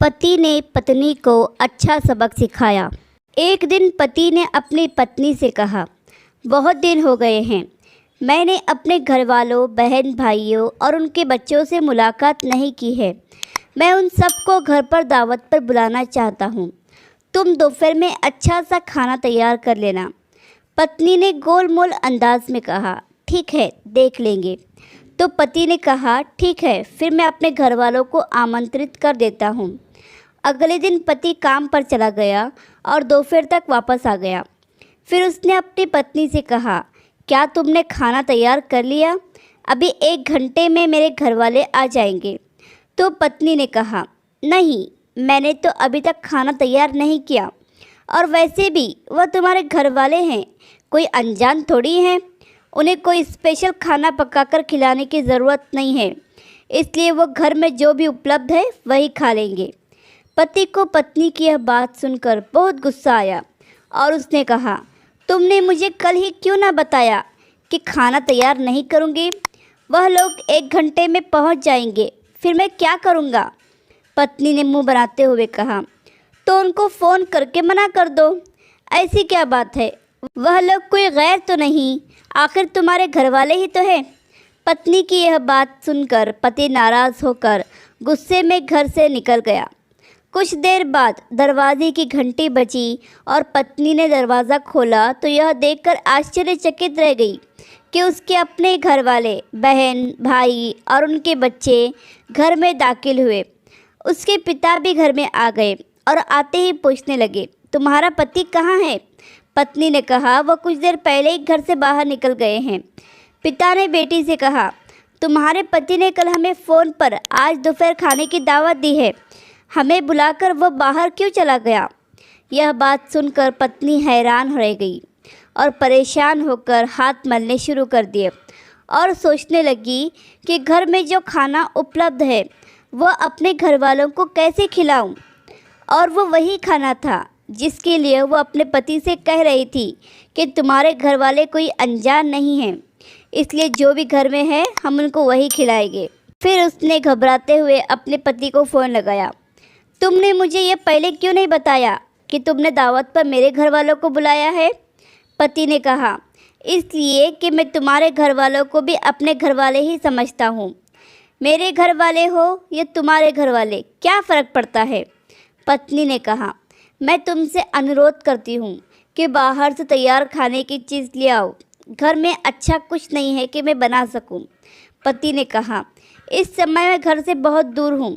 पति ने पत्नी को अच्छा सबक सिखाया। एक दिन पति ने अपनी पत्नी से कहा, बहुत दिन हो गए हैं, मैंने अपने घर वालों, बहन भाइयों और उनके बच्चों से मुलाकात नहीं की है। मैं उन सबको घर पर दावत पर बुलाना चाहता हूँ। तुम दोपहर में अच्छा सा खाना तैयार कर लेना। पत्नी ने गोलमोल अंदाज में कहा, ठीक है, देख लेंगे। तो पति ने कहा, ठीक है, फिर मैं अपने घर वालों को आमंत्रित कर देता हूँ। अगले दिन पति काम पर चला गया और दोपहर तक वापस आ गया। फिर उसने अपनी पत्नी से कहा, क्या तुमने खाना तैयार कर लिया? अभी 1 घंटे में मेरे घर वाले आ जाएंगे। तो पत्नी ने कहा, नहीं, मैंने तो अभी तक खाना तैयार नहीं किया, और वैसे भी वह तुम्हारे घर वाले हैं, कोई अनजान थोड़ी हैं। उन्हें कोई स्पेशल खाना पकाकर खिलाने की ज़रूरत नहीं है, इसलिए वो घर में जो भी उपलब्ध है वही खा लेंगे। पति को पत्नी की यह बात सुनकर बहुत गुस्सा आया और उसने कहा, तुमने मुझे कल ही क्यों ना बताया कि खाना तैयार नहीं करूँगी? वह लोग 1 घंटे में पहुँच जाएंगे, फिर मैं क्या करूँगा? पत्नी ने मुंह बनाते हुए कहा, तो उनको फ़ोन करके मना कर दो। ऐसी क्या बात है, वह लोग कोई गैर तो नहीं, आखिर तुम्हारे घर वाले ही तो हैं। पत्नी की यह बात सुनकर पति नाराज़ होकर गुस्से में घर से निकल गया। कुछ देर बाद दरवाजे की घंटी बजी और पत्नी ने दरवाज़ा खोला तो यह देखकर आश्चर्यचकित रह गई कि उसके अपने घर वाले, बहन, भाई और उनके बच्चे घर में दाखिल हुए। उसके पिता भी घर में आ गए और आते ही पूछने लगे, तुम्हारा पति कहाँ है? पत्नी ने कहा, वह कुछ देर पहले ही घर से बाहर निकल गए हैं। पिता ने बेटी से कहा, तुम्हारे पति ने कल हमें फ़ोन पर आज दोपहर खाने की दावत दी है, हमें बुलाकर वह बाहर क्यों चला गया? यह बात सुनकर पत्नी हैरान रह गई और परेशान होकर हाथ मलने शुरू कर दिए और सोचने लगी कि घर में जो खाना उपलब्ध है वह अपने घर वालों को कैसे खिलाऊं? और वो वही खाना था जिसके लिए वो अपने पति से कह रही थी कि तुम्हारे घर वाले कोई अनजान नहीं हैं, इसलिए जो भी घर में है हम उनको वही खिलाएंगे। फिर उसने घबराते हुए अपने पति को फ़ोन लगाया, तुमने मुझे ये पहले क्यों नहीं बताया कि तुमने दावत पर मेरे घर वालों को बुलाया है? पति ने कहा, इसलिए कि मैं तुम्हारे घर वालों को भी अपने घर वाले ही समझता हूँ। मेरे घर वाले हो या तुम्हारे घर वाले, क्या फ़र्क पड़ता है? पत्नी ने कहा, मैं तुमसे अनुरोध करती हूँ कि बाहर से तैयार खाने की चीज़ ले आओ, घर में अच्छा कुछ नहीं है कि मैं बना सकूँ। पति ने कहा, इस समय मैं घर से बहुत दूर हूँ,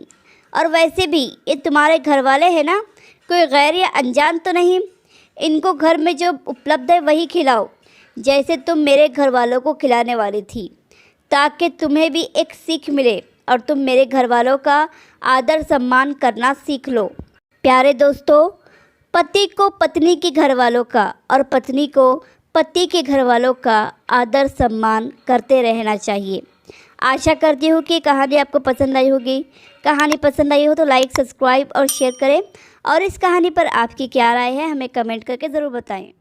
और वैसे भी ये तुम्हारे घर वाले हैं ना, कोई गैर या अनजान तो नहीं। इनको घर में जो उपलब्ध है वही खिलाओ, जैसे तुम मेरे घर वालों को खिलाने वाली थी, ताकि तुम्हें भी एक सीख मिले और तुम मेरे घर वालों का आदर सम्मान करना सीख लो। प्यारे दोस्तों, पति को पत्नी के घर वालों का और पत्नी को पति के घर वालों का आदर सम्मान करते रहना चाहिए। आशा करती हूँ कि कहानी आपको पसंद आई होगी। कहानी पसंद आई हो तो लाइक, सब्सक्राइब और शेयर करें, और इस कहानी पर आपकी क्या राय है हमें कमेंट करके ज़रूर बताएं।